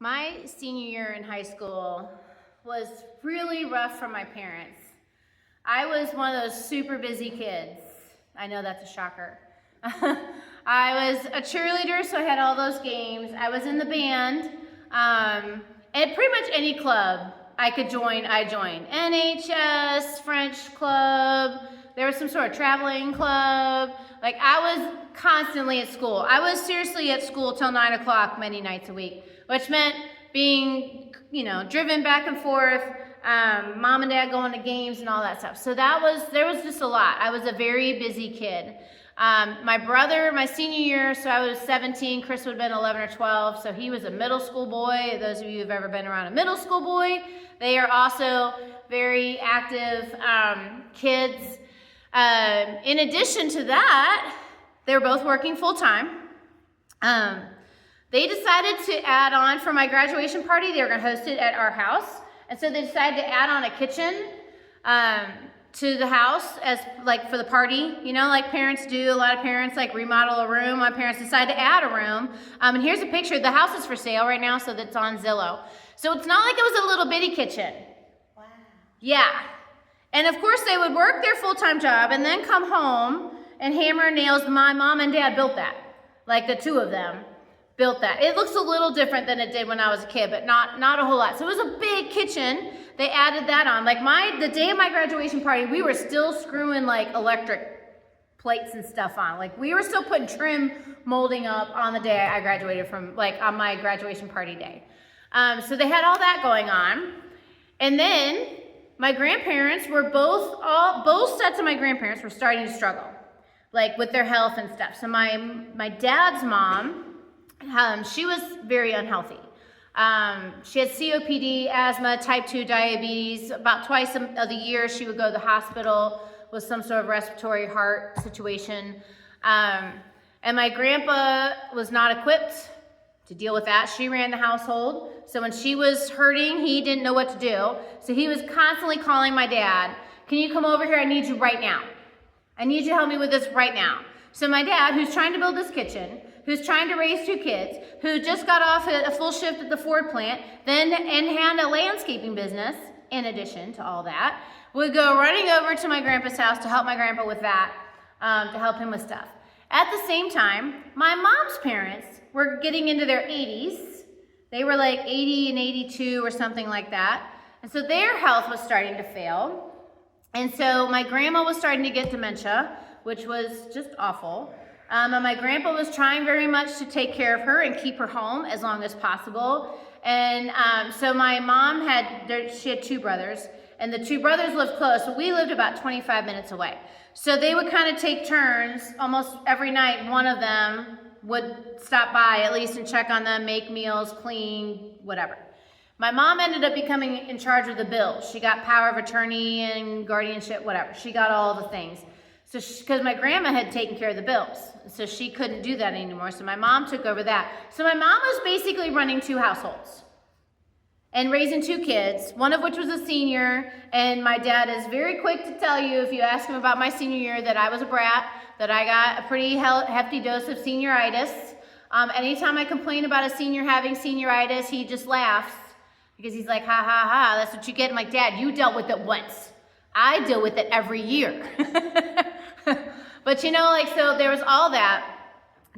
My senior year in high school was really rough for my parents. I was one of those super busy kids. I know that's a shocker. I was a cheerleader, so I had all those games. I was in the band, and pretty much any club I could join, I joined. NHS, French club, there was some sort of traveling club. Like, I was constantly at school. I was seriously at school till 9 o'clock many nights a week, which meant being, driven back and forth, mom and dad going to games and all that stuff. So there was just a lot. I was a very busy kid. My brother, my senior year, so I was 17, Chris would have been 11 or 12, so he was a middle school boy. Those of you who've ever been around a middle school boy, they are also very active kids. In addition to that, they were both working full-time. They decided to add on for my graduation party. They were going to host it at our house. And so they decided to add on a kitchen to the house as like for the party, like parents do. A lot of parents like remodel a room. My parents decided to add a room. And here's a picture. The house is for sale right now, so that's on Zillow. So it's not like it was a little bitty kitchen. Wow. Yeah. And of course they would work their full-time job and then come home and hammer nails. My mom and dad built that. Like the two of them built that. It looks a little different than it did when I was a kid, but not a whole lot. So it was a big kitchen. They added that on. Like the day of my graduation party, we were still screwing like electric plates and stuff on. Like we were still putting trim molding up on the day I graduated from, like on my graduation party day. So they had all that going on. And then my grandparents were both sets of my grandparents were starting to struggle, like with their health and stuff. So my dad's mom, she was very unhealthy. She had COPD, asthma, type 2 diabetes. About twice of the year, she would go to the hospital with some sort of respiratory heart situation. And my grandpa was not equipped to deal with that. She ran the household. So when she was hurting, he didn't know what to do. So he was constantly calling my dad, "Can you come over here? I need you right now. I need you to help me with this right now." So my dad, who's trying to build this kitchen, who's trying to raise two kids, who just got off a full shift at the Ford plant, then had a landscaping business, in addition to all that, would go running over to my grandpa's house to help my grandpa with that, to help him with stuff. At the same time, my mom's parents were getting into their 80s. They were like 80 and 82 or something like that. And so their health was starting to fail. And so my grandma was starting to get dementia, which was just awful. And my grandpa was trying very much to take care of her and keep her home as long as possible. And so my mom she had two brothers, and the two brothers lived close, but we lived about 25 minutes away. So they would kind of take turns almost every night. One of them would stop by at least and check on them, make meals, clean, whatever. My mom ended up becoming in charge of the bills. She got power of attorney and guardianship, whatever. She got all the things. So because my grandma had taken care of the bills, so she couldn't do that anymore. So my mom took over that. So my mom was basically running two households and raising two kids, one of which was a senior. And my dad is very quick to tell you, if you ask him about my senior year, that I was a brat, that I got a pretty hefty dose of senioritis. Anytime I complain about a senior having senioritis, he just laughs because he's like, ha, ha, ha, that's what you get. I'm like, Dad, you dealt with it once. I deal with it every year. But so there was all that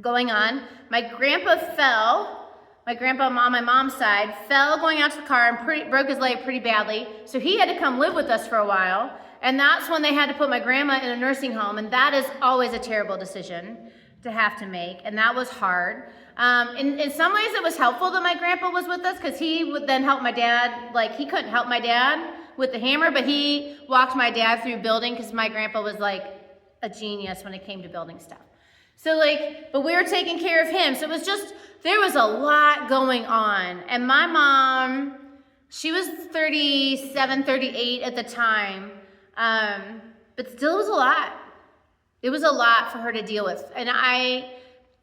going on. My grandpa fell. My grandpa on my mom's side fell going out to the car and broke his leg pretty badly. So he had to come live with us for a while. And that's when they had to put my grandma in a nursing home. And that is always a terrible decision to have to make. And that was hard. In some ways it was helpful that my grandpa was with us, because he would then help my dad. Like, he couldn't help my dad with the hammer, but he walked my dad through building, because my grandpa was like a genius when it came to building stuff. So but we were taking care of him. So it was just, there was a lot going on. And my mom, she was 37, 38 at the time. But still it was a lot. It was a lot for her to deal with. And I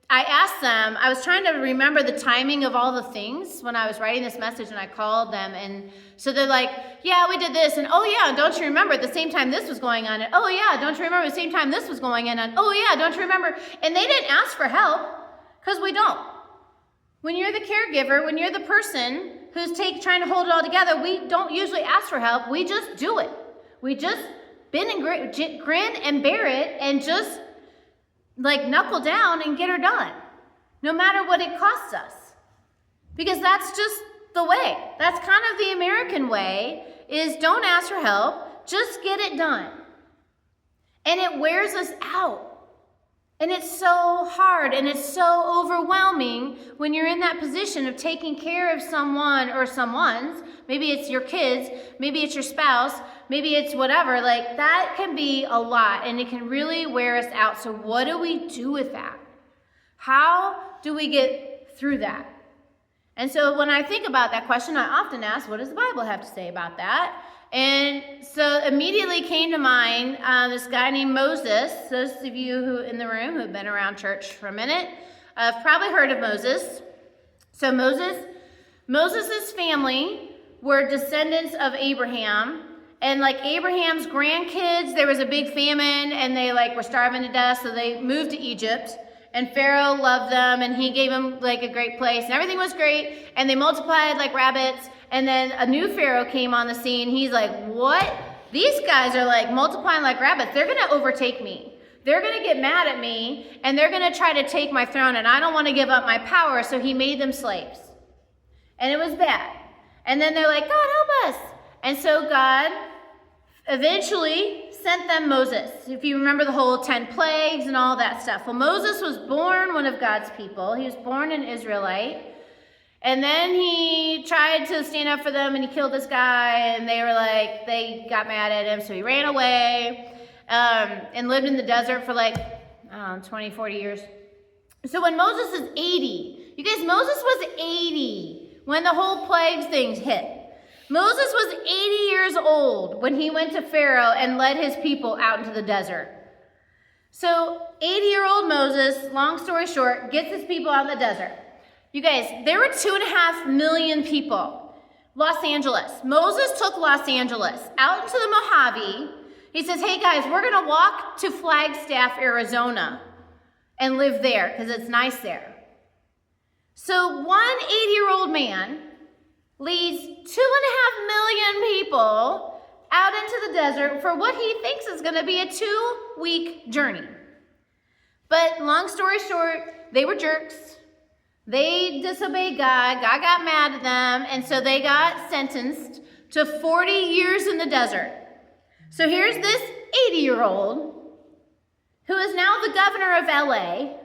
asked them, I was trying to remember the timing of all the things when I was writing this message, and I called them, and so they're like, yeah, we did this, and oh yeah, don't you remember at the same time this was going on, and oh yeah, don't you remember at the same time this was going on, and oh yeah, don't you remember? And they didn't ask for help, because we don't. When you're the caregiver, when you're the person who's trying to hold it all together, we don't usually ask for help. We just do it. We just bend and grin and bear it and just like knuckle down and get her done, no matter what it costs us. Because that's just the way. That's kind of the American way, is don't ask for help, just get it done. And it wears us out. And it's so hard and it's so overwhelming when you're in that position of taking care of someone or someone's. Maybe it's your kids, maybe it's your spouse, maybe it's whatever. Like, that can be a lot and it can really wear us out. So what do we do with that? How do we get through that? And so when I think about that question, I often ask, what does the Bible have to say about that? And so immediately came to mind this guy named Moses. Those of you who in the room who have been around church for a minute have probably heard of Moses. So Moses' family were descendants of Abraham. And like Abraham's grandkids, there was a big famine and they like were starving to death. So they moved to Egypt. And Pharaoh loved them and he gave them like a great place and everything was great. And they multiplied like rabbits. And then a new Pharaoh came on the scene. He's like, what? These guys are like multiplying like rabbits. They're going to overtake me. They're going to get mad at me and they're going to try to take my throne and I don't want to give up my power. So he made them slaves. And it was bad. And then they're like, God, help us. And so God eventually sent them Moses. If you remember the whole 10 plagues and all that stuff. Well, Moses was born one of God's people. He was born an Israelite. And then he tried to stand up for them and he killed this guy and they were like, they got mad at him. So he ran away and lived in the desert for like, 20, 40 years. So when Moses is 80, you guys, Moses was 80 when the whole plagues things hit. Moses was 80 years old when he went to Pharaoh and led his people out into the desert. So 80-year-old Moses, long story short, gets his people out in the desert. You guys, there were 2.5 million people. Los Angeles. Moses took Los Angeles out into the Mojave. He says, hey guys, we're going to walk to Flagstaff, Arizona and live there because it's nice there. So one 80-year-old man leads 2.5 million people out into the desert for what he thinks is going to be a 2-week journey. But long story short, they were jerks. They disobeyed God. God got mad at them, and so they got sentenced to 40 years in the desert. So here's this 80-year-old who is now the governor of LA,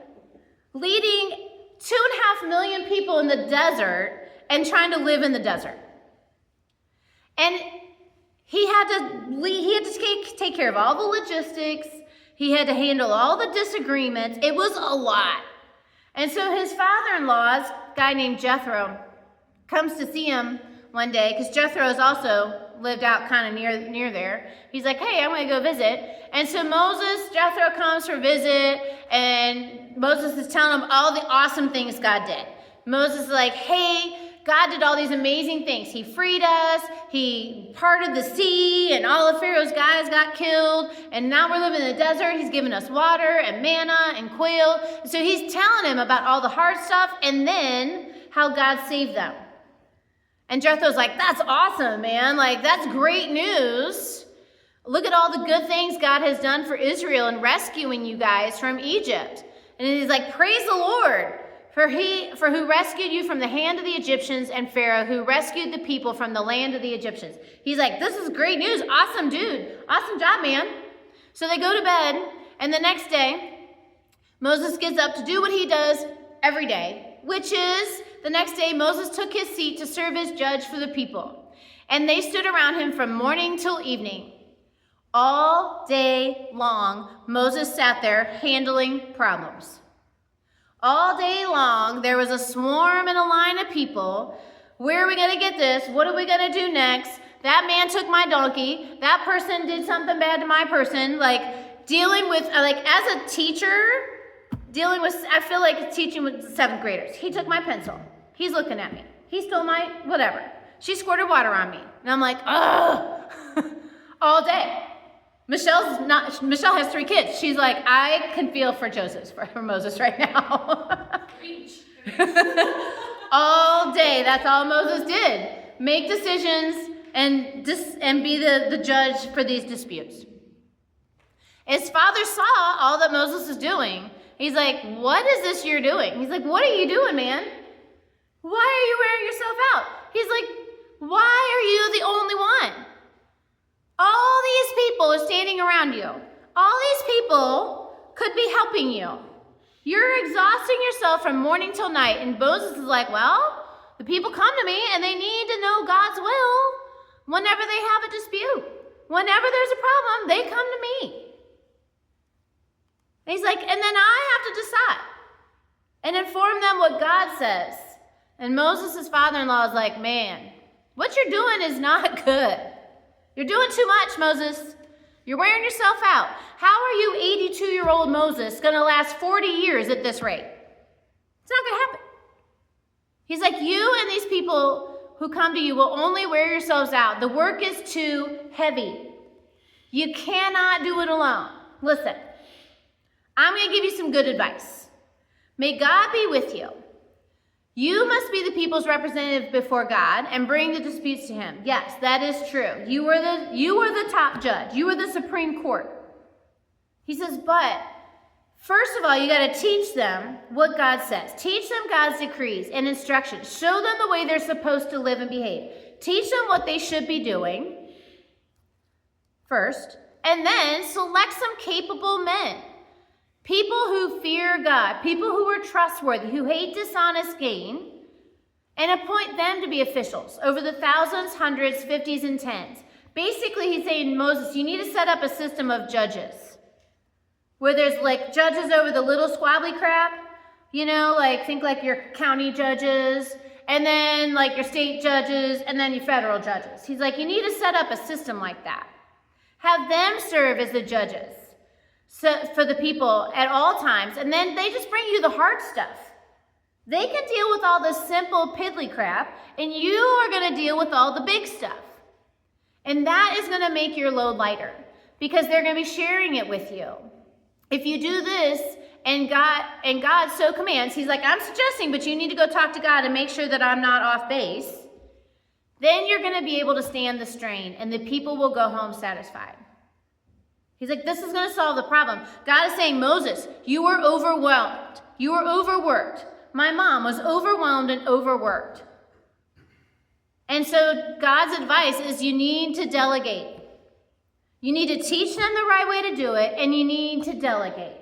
leading 2.5 million people in the desert and trying to live in the desert. And he had to take care of all the logistics. He had to handle all the disagreements. It was a lot. And so his father-in-law, a guy named Jethro, comes to see him one day, because Jethro's also lived out kind of near there. He's like, hey, I'm going to go visit. And so Jethro comes for a visit, and Moses is telling him all the awesome things God did. Moses is like, hey, God did all these amazing things. He freed us. He parted the sea, and all of Pharaoh's guys got killed. And now we're living in the desert. He's given us water and manna and quail. So he's telling him about all the hard stuff and then how God saved them. And Jethro's like, that's awesome, man. Like, that's great news. Look at all the good things God has done for Israel in rescuing you guys from Egypt. And he's like, praise the Lord. For who rescued you from the hand of the Egyptians, and Pharaoh, who rescued the people from the land of the Egyptians. He's like, this is great news. Awesome, dude. Awesome job, man. So they go to bed, and the next day, Moses gets up to do what he does every day, which is, the next day, Moses took his seat to serve as judge for the people. And they stood around him from morning till evening. All day long, Moses sat there handling problems. All day long, there was a swarm and a line of people. Where are we going to get this? What are we going to do next? That man took my donkey. That person did something bad to my person. Like, dealing with, as a teacher, I feel like teaching with 7th graders. He took my pencil. He's looking at me. He stole my whatever. She squirted water on me. And I'm like, ugh, all day. Michelle has 3 kids. She's like, I can feel for Moses right now. all day. That's all Moses did. Make decisions and be the judge for these disputes. His father saw all that Moses was doing. He's like, what is this you're doing? He's like, what are you doing, man? Why are you wearing yourself out? He's like, why are you the only one? All these people are standing around you. All these people could be helping you. You're exhausting yourself from morning till night. And Moses is like, well, the people come to me and they need to know God's will whenever they have a dispute. Whenever there's a problem, they come to me. And he's like, and then I have to decide and inform them what God says. And Moses' father-in-law is like, man, what you're doing is not good. You're doing too much, Moses. You're wearing yourself out. How are you 82-year-old Moses going to last 40 years at this rate? It's not going to happen. He's like, you and these people who come to you will only wear yourselves out. The work is too heavy. You cannot do it alone. Listen, I'm going to give you some good advice. May God be with you. You must be the people's representative before God and bring the disputes to him. Yes, that is true. You are the top judge. You are the Supreme Court. He says, but first of all, you got to teach them what God says. Teach them God's decrees and instructions. Show them the way they're supposed to live and behave. Teach them what they should be doing first, and then select some capable men. People who fear God, people who are trustworthy, who hate dishonest gain, and appoint them to be officials over the thousands, hundreds, fifties, and tens. Basically, he's saying, Moses, you need to set up a system of judges where there's like judges over the little squabbly crap, think like your county judges, and then like your state judges, and then your federal judges. He's like, you need to set up a system like that. Have them serve as the judges. So for the people at all times, and then they just bring you the hard stuff. They can deal with all the simple piddly crap, and you are going to deal with all the big stuff. And that is going to make your load lighter because they're going to be sharing it with you. If you do this and God so commands, he's like, I'm suggesting, but you need to go talk to God and make sure that I'm not off base. Then you're going to be able to stand the strain, and the people will go home satisfied. He's like, this is going to solve the problem. God is saying, Moses, you are overwhelmed. You are overworked. My mom was overwhelmed and overworked. And so God's advice is you need to delegate. You need to teach them the right way to do it, and you need to delegate.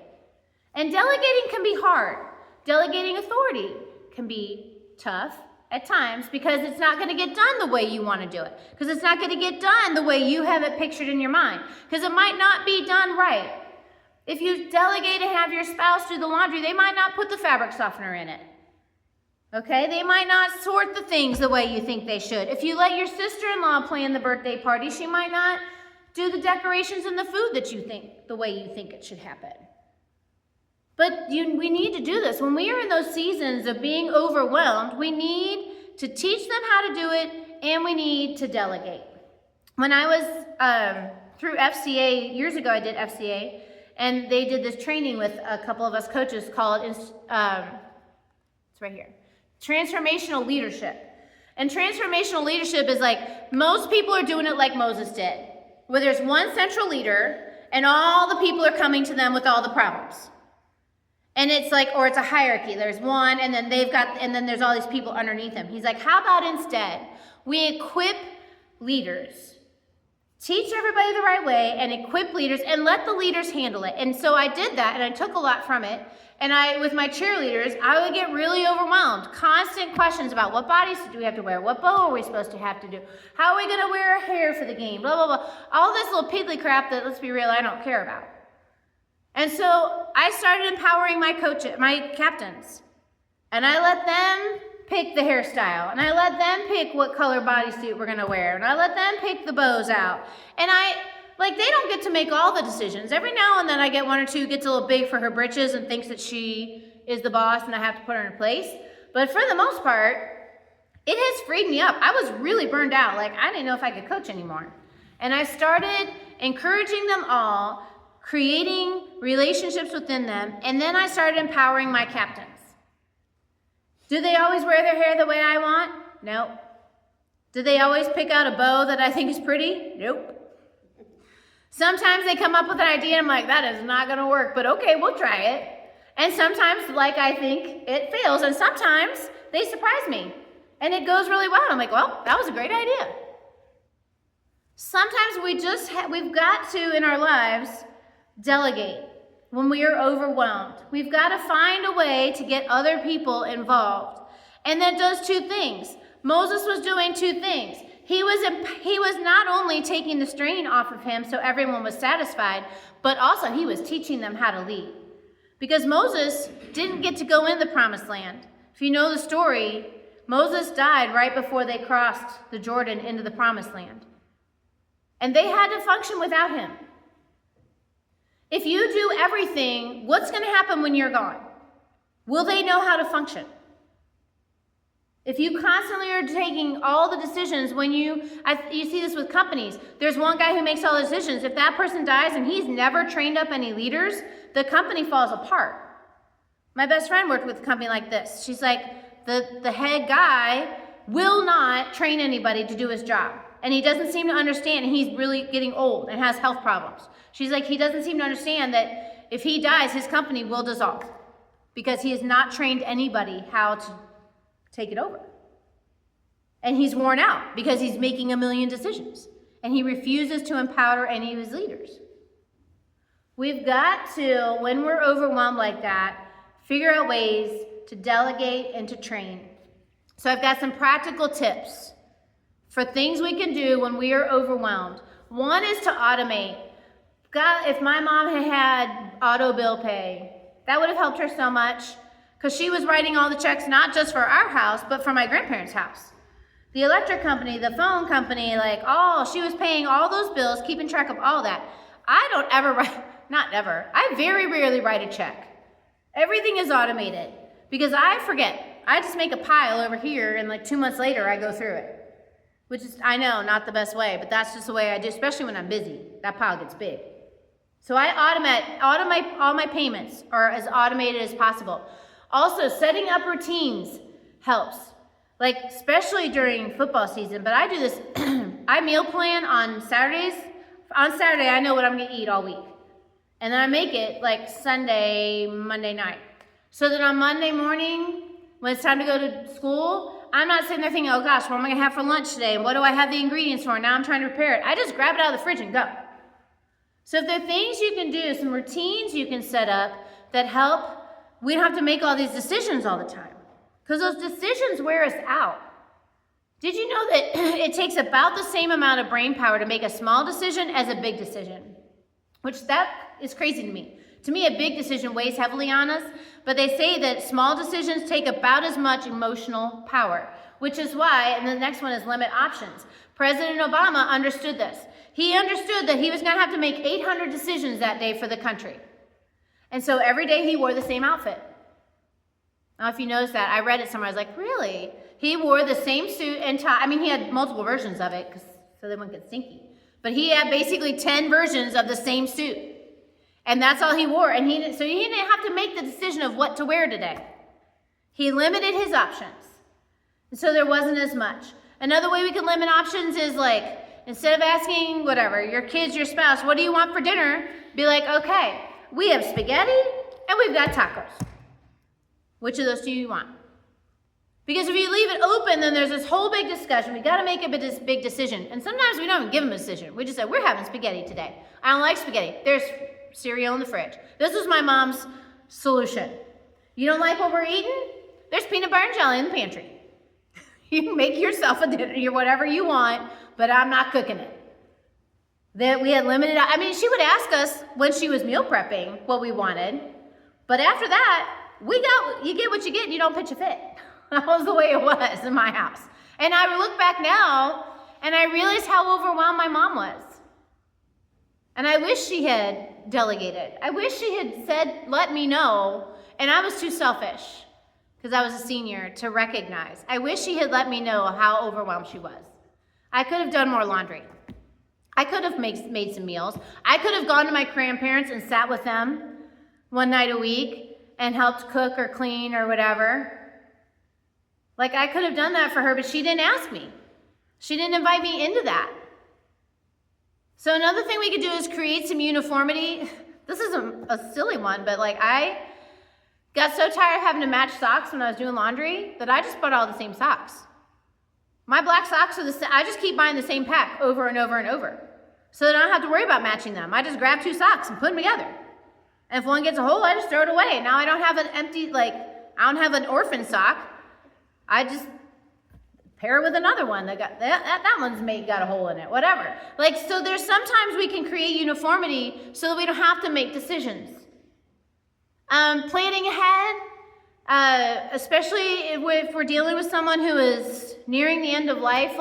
And delegating can be hard. Delegating authority can be tough at times because it's not going to get done the way you want to do it. Because it's not going to get done the way you have it pictured in your mind. Because it might not be done right. If you delegate to have your spouse do the laundry, they might not put the fabric softener in it. Okay? They might not sort the things the way you think they should. If you let your sister-in-law plan the birthday party, she might not do the decorations and the food that you think, the way you think it should happen. But we need to do this. When we are in those seasons of being overwhelmed, we need to teach them how to do it, and we need to delegate. When I was through FCA, years ago I did FCA, and they did this training with a couple of us coaches called, it's right here, transformational leadership. And transformational leadership is like, most people are doing it like Moses did, where there's one central leader, and all the people are coming to them with all the problems. And it's like, or it's a hierarchy. There's one, and then then there's all these people underneath him. He's like, how about instead we equip leaders? Teach everybody the right way and equip leaders and let the leaders handle it. And so I did that, and I took a lot from it. And with my cheerleaders, I would get really overwhelmed. Constant questions about what bodysuit do we have to wear? What bow are we supposed to have to do? How are we going to wear our hair for the game? Blah, blah, blah. All this little piddly crap that, let's be real, I don't care about. And so I started empowering my captains, and I let them pick the hairstyle, and I let them pick what color bodysuit we're going to wear, and I let them pick the bows out. And they don't get to make all the decisions. Every now and then I get one or two who gets a little big for her britches and thinks that she is the boss and I have to put her in place. But for the most part, it has freed me up. I was really burned out. I didn't know if I could coach anymore. And I started encouraging them all, creating relationships within them, and then I started empowering my captains. Do they always wear their hair the way I want? Nope. Do they always pick out a bow that I think is pretty? Nope. Sometimes they come up with an idea and I'm like, that is not going to work, but okay, we'll try it. And sometimes, like, I think it fails, and sometimes they surprise me and it goes really well. I'm like, well, that was a great idea. Sometimes we've got to, in our lives, delegate when we are overwhelmed. We've got to find a way to get other people involved. And that does two things. Moses was doing two things. He was not only taking the strain off of him so everyone was satisfied, but also he was teaching them how to lead. Because Moses didn't get to go in the promised land. If you know the story, Moses died right before they crossed the Jordan into the promised land. And they had to function without him. If you do everything, what's going to happen when you're gone? Will they know how to function? If you constantly are taking all the decisions you see this with companies. There's one guy who makes all the decisions. If that person dies and he's never trained up any leaders, the company falls apart. My best friend worked with a company like this. She's like, the head guy will not train anybody to do his job. And he doesn't seem to understand, and he's really getting old and has health problems. She's like, he doesn't seem to understand that if he dies, his company will dissolve because he has not trained anybody how to take it over. And he's worn out because he's making a million decisions. And he refuses to empower any of his leaders. We've got to, when we're overwhelmed like that, figure out ways to delegate and to train. So I've got some practical tips for things we can do when we are overwhelmed. One is to automate. God, if my mom had auto bill pay, that would have helped her so much. Because she was writing all the checks, not just for our house, but for my grandparents' house. The electric company, the phone company, she was paying all those bills, keeping track of all that. I don't ever write, not ever, I very rarely write a check. Everything is automated because I forget. I just make a pile over here and 2 months later I go through it. Which is, I know, not the best way, but that's just the way I do, especially when I'm busy. That pile gets big. So I automate all my payments are as automated as possible. Also, setting up routines helps, especially during football season. But I do this, I meal plan on Saturdays. On Saturday, I know what I'm going to eat all week. And then I make it Sunday, Monday night. So that on Monday morning, when it's time to go to school, I'm not sitting there thinking, oh gosh, what am I going to have for lunch today? And what do I have the ingredients for? Now I'm trying to prepare it. I just grab it out of the fridge and go. So if there are things you can do, some routines you can set up that help, we don't have to make all these decisions all the time. Because those decisions wear us out. Did you know that it takes about the same amount of brain power to make a small decision as a big decision? Which that is crazy to me. To me, a big decision weighs heavily on us, but they say that small decisions take about as much emotional power, which is why, and the next one is limit options. President Obama understood this. He understood that he was going to have to make 800 decisions that day for the country. And so every day he wore the same outfit. Now, if you notice that, I read it somewhere. I was like, really? He wore the same suit and tie. I mean, he had multiple versions of it so they wouldn't get stinky. But he had basically 10 versions of the same suit. And that's all he wore. And he didn't have to make the decision of what to wear today. He limited his options. And so there wasn't as much. Another way we can limit options is instead of asking your kids, your spouse, what do you want for dinner? Be like, okay, we have spaghetti and we've got tacos. Which of those do you want? Because if you leave it open, then there's this whole big discussion. We got to make a big decision. And sometimes we don't even give them a decision. We just say, we're having spaghetti today. I don't like spaghetti. There's cereal in the fridge. This was my mom's solution. You don't like what we're eating? There's peanut butter and jelly in the pantry. You can make yourself a dinner, whatever you want, but I'm not cooking it. That we had limited, she would ask us when she was meal prepping what we wanted. But after that, you get what you get and you don't pitch a fit. That was the way it was in my house. And I look back now and I realize how overwhelmed my mom was. And I wish she had delegated. I wish she had said, let me know. And I was too selfish because I was a senior to recognize. I wish she had let me know how overwhelmed she was. I could have done more laundry. I could have made some meals. I could have gone to my grandparents and sat with them one night a week and helped cook or clean or whatever. Like, I could have done that for her, but she didn't ask me. She didn't invite me into that. So another thing we could do is create some uniformity. This is a silly one, but like, I got so tired of having to match socks when I was doing laundry that I just bought all the same socks. My black socks are the same. I just keep buying the same pack over and over and over. So that I don't have to worry about matching them. I just grab 2 socks and put them together. And if one gets a hole, I just throw it away. Now I don't have an empty, I don't have an orphan sock. I just pair it with another one that one's got a hole in it, whatever. So there's sometimes we can create uniformity so that we don't have to make decisions. Planning ahead, especially if we're dealing with someone who is nearing the end of life,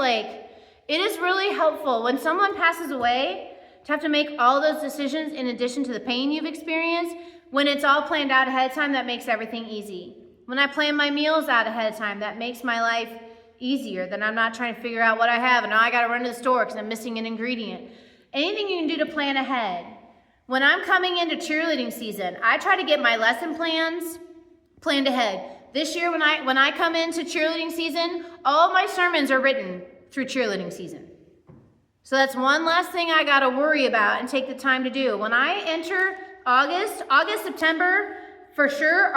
it is really helpful when someone passes away to have to make all those decisions in addition to the pain you've experienced. When it's all planned out ahead of time, that makes everything easy. When I plan my meals out ahead of time, that makes my life easier. Then I'm not trying to figure out what I have and now I got to run to the store because I'm missing an ingredient. Anything you can do to plan ahead. When I'm coming into cheerleading season, I try to get my lesson plans planned ahead. This year when I come into cheerleading season, all my sermons are written through cheerleading season. So that's one less thing I got to worry about and take the time to do. When I enter August, September, for sure,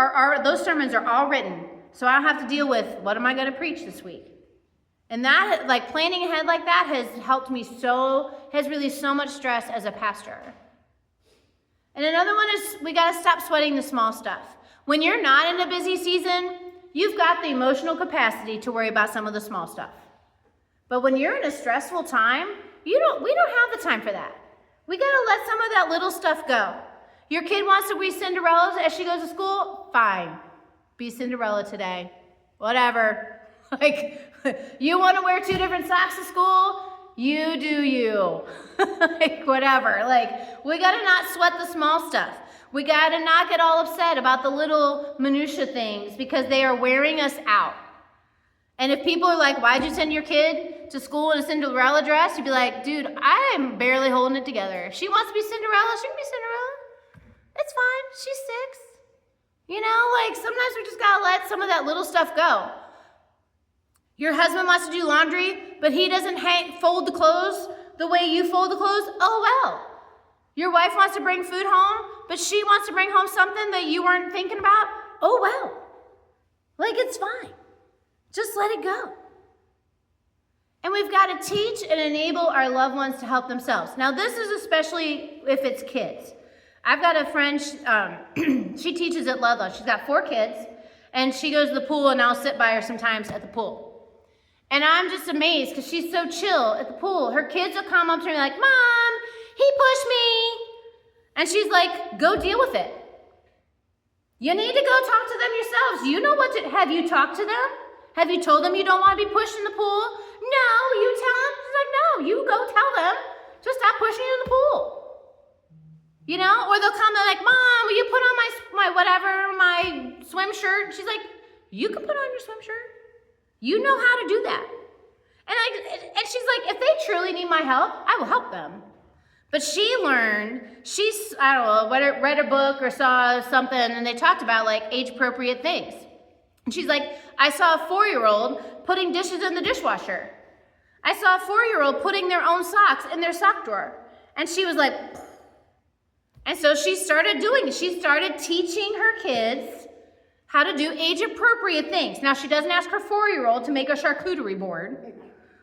those sermons are all written. So I don't have to deal with what am I going to preach this week. And that, planning ahead like that has helped me has released so much stress as a pastor. And another one is we got to stop sweating the small stuff. When you're not in a busy season, you've got the emotional capacity to worry about some of the small stuff. But when you're in a stressful time, we don't have the time for that. We got to let some of that little stuff go. Your kid wants to be Cinderella as she goes to school? Fine. Be Cinderella today. Whatever. You want to wear 2 different socks to school? You do you. Whatever. We got to not sweat the small stuff. We got to not get all upset about the little minutia things because they are wearing us out. And if people are like, why'd you send your kid to school in a Cinderella dress? You'd be like, dude, I am barely holding it together. If she wants to be Cinderella, she can be Cinderella. It's fine. She's 6. Sometimes we just got to let some of that little stuff go. Your husband wants to do laundry, but he doesn't fold the clothes the way you fold the clothes. Oh, well. Your wife wants to bring food home, but she wants to bring home something that you weren't thinking about. Oh, well. It's fine. Just let it go. And we've got to teach and enable our loved ones to help themselves. Now, this is especially if it's kids. I've got a friend, she teaches at Ludlow. She's got 4 kids, and she goes to the pool, and I'll sit by her sometimes at the pool. And I'm just amazed because she's so chill at the pool. Her kids will come up to me like, Mom, he pushed me. And she's like, go deal with it. You need to go talk to them yourselves. You know have you talked to them? Have you told them you don't want to be pushed in the pool? No, you tell them. She's like, no, you go tell them to stop pushing you in the pool. Or they'll come and like, Mom, will you put on my swim shirt? She's like, you can put on your swim shirt. You know how to do that. And she's like, if they truly need my help, I will help them. But she learned, read a book or saw something, and they talked about age-appropriate things. And she's like, I saw a 4-year-old putting dishes in the dishwasher. I saw a 4-year-old putting their own socks in their sock drawer. And she was like, and so she started doing it. She started teaching her kids how to do age-appropriate things. Now, she doesn't ask her 4-year-old to make a charcuterie board,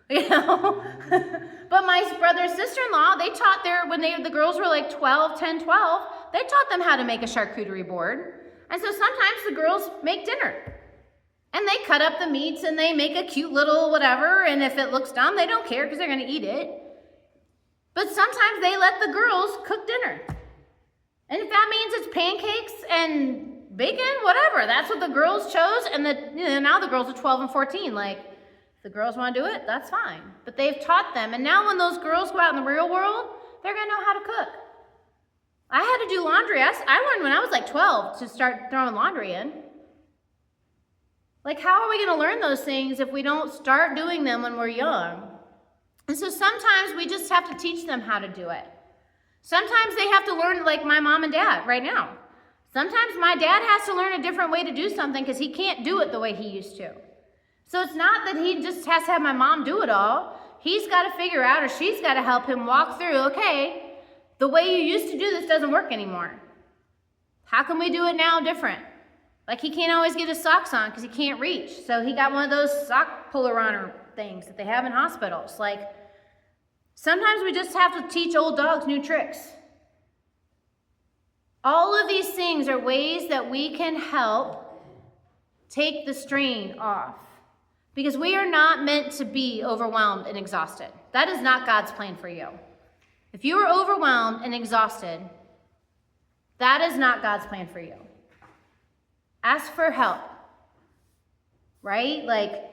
But my brother and sister-in-law, they taught when the girls were 10, 12, they taught them how to make a charcuterie board. And so sometimes the girls make dinner. And they cut up the meats and they make a cute little whatever. And if it looks dumb, they don't care because they're going to eat it. But sometimes they let the girls cook dinner. And if that means it's pancakes and bacon, whatever. That's what the girls chose. And now the girls are 12 and 14. If the girls want to do it, that's fine. But they've taught them. And now when those girls go out in the real world, they're going to know how to cook. I had to do laundry. I learned when I was 12 to start throwing laundry in. How are we going to learn those things if we don't start doing them when we're young? And so sometimes we just have to teach them how to do it. Sometimes they have to learn like my mom and dad right now. Sometimes my dad has to learn a different way to do something because he can't do it the way he used to. So it's not that he just has to have my mom do it all. He's got to figure out, or she's got to help him walk through, okay, the way you used to do this doesn't work anymore. How can we do it now different? Like he can't always get his socks on because he can't reach. So he got one of those sock puller-on things that they have in hospitals. Like sometimes we just have to teach old dogs new tricks. All of these things are ways that we can help take the strain off. Because we are not meant to be overwhelmed and exhausted. That is not God's plan for you. If you are overwhelmed and exhausted, that is not God's plan for you. Ask for help, right? Like,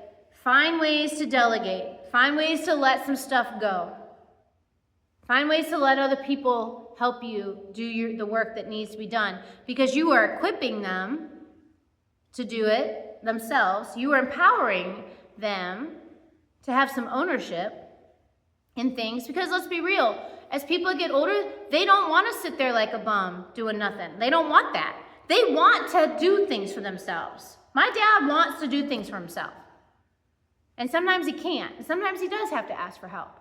find ways to delegate. Find ways to let some stuff go. Find ways to let other people help you do the work that needs to be done. Because you are equipping them to do it themselves. You are empowering them to have some ownership in things. Because let's be real, as people get older, they don't want to sit there like a bum doing nothing. They don't want that. They want to do things for themselves. My dad wants to do things for himself. And sometimes he can't. And sometimes he does have to ask for help.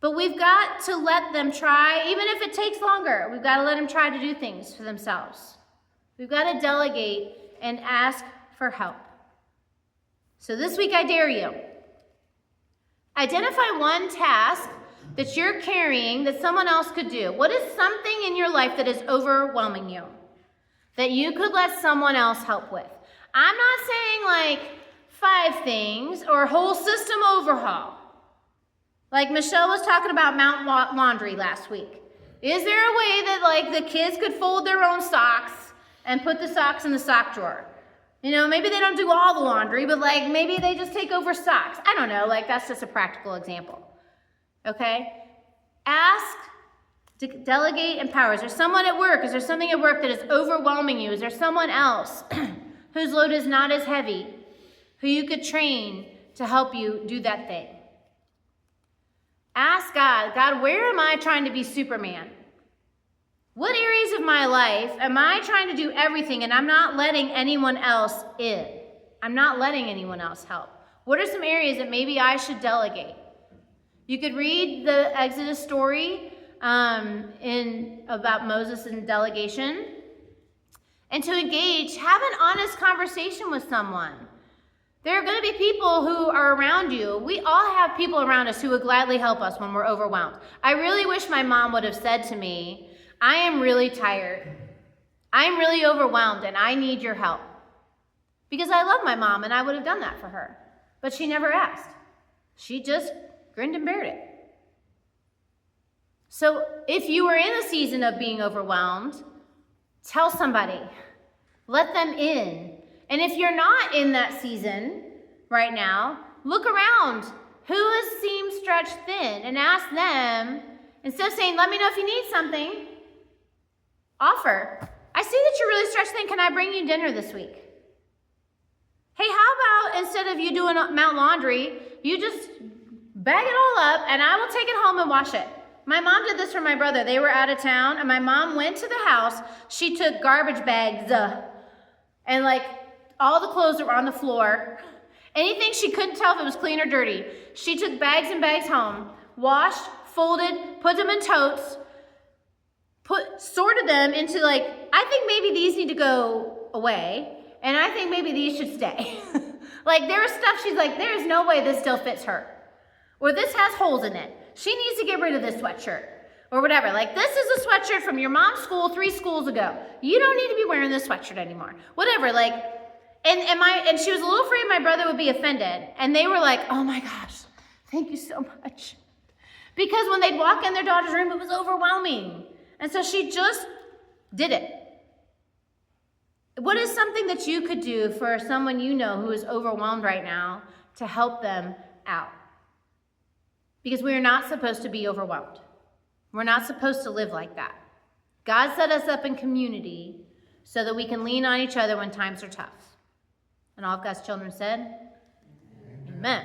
But we've got to let them try, even if it takes longer. We've got to let them try to do things for themselves. We've got to delegate and ask for help. So this week I dare you. Identify one task that you're carrying that someone else could do. What is something in your life that is overwhelming you that you could let someone else help with? I'm not saying like 5 things or whole system overhaul. Like Michelle was talking about Mount Laundry last week. Is there a way that like the kids could fold their own socks and put the socks in the sock drawer? You know, maybe they don't do all the laundry, but like maybe they just take over socks. I don't know, like that's just a practical example. Okay? Ask, delegate, empower. Is there someone at work? Is there something at work that is overwhelming you? Is there someone else whose load is not as heavy, who you could train to help you do that thing? Ask God, where am I trying to be Superman? What areas of my life am I trying to do everything and I'm not letting anyone else in? I'm not letting anyone else help. What are some areas that maybe I should delegate? You could read the Exodus story about Moses and delegation. And to engage, have an honest conversation with someone. There are going to be people who are around you. We all have people around us who would gladly help us when we're overwhelmed. I really wish my mom would have said to me, I am really tired. I'm really overwhelmed and I need your help. Because I love my mom and I would have done that for her. But she never asked. She just grinned and bared it. So if you are in a season of being overwhelmed, tell somebody. Let them in. And if you're not in that season right now, look around. Who seems stretched thin? And ask them, instead of saying, let me know if you need something, offer. I see that you're really stretched thin. Can I bring you dinner this week? Hey, how about instead of you doing Mount Laundry, you just bag it all up and I will take it home and wash it. My mom did this for my brother. They were out of town and my mom went to the house. She took garbage bags and like all the clothes that were on the floor, anything she couldn't tell if it was clean or dirty, she took bags and bags home, washed, folded, put them in totes, sorted them into like, I think maybe these need to go away, and I think maybe these should stay. Like there was stuff she's like, there is no way this still fits her. Or this has holes in it. She needs to get rid of this sweatshirt. Or whatever. Like this is a sweatshirt from your mom's school 3 schools ago. You don't need to be wearing this sweatshirt anymore. Whatever, like, and she was a little afraid my brother would be offended. And they were like, oh my gosh, thank you so much. Because when they'd walk in their daughter's room, it was overwhelming. And so she just did it. What is something that you could do for someone you know who is overwhelmed right now to help them out? Because we are not supposed to be overwhelmed. We're not supposed to live like that. God set us up in community so that we can lean on each other when times are tough. And all of God's children said, Amen.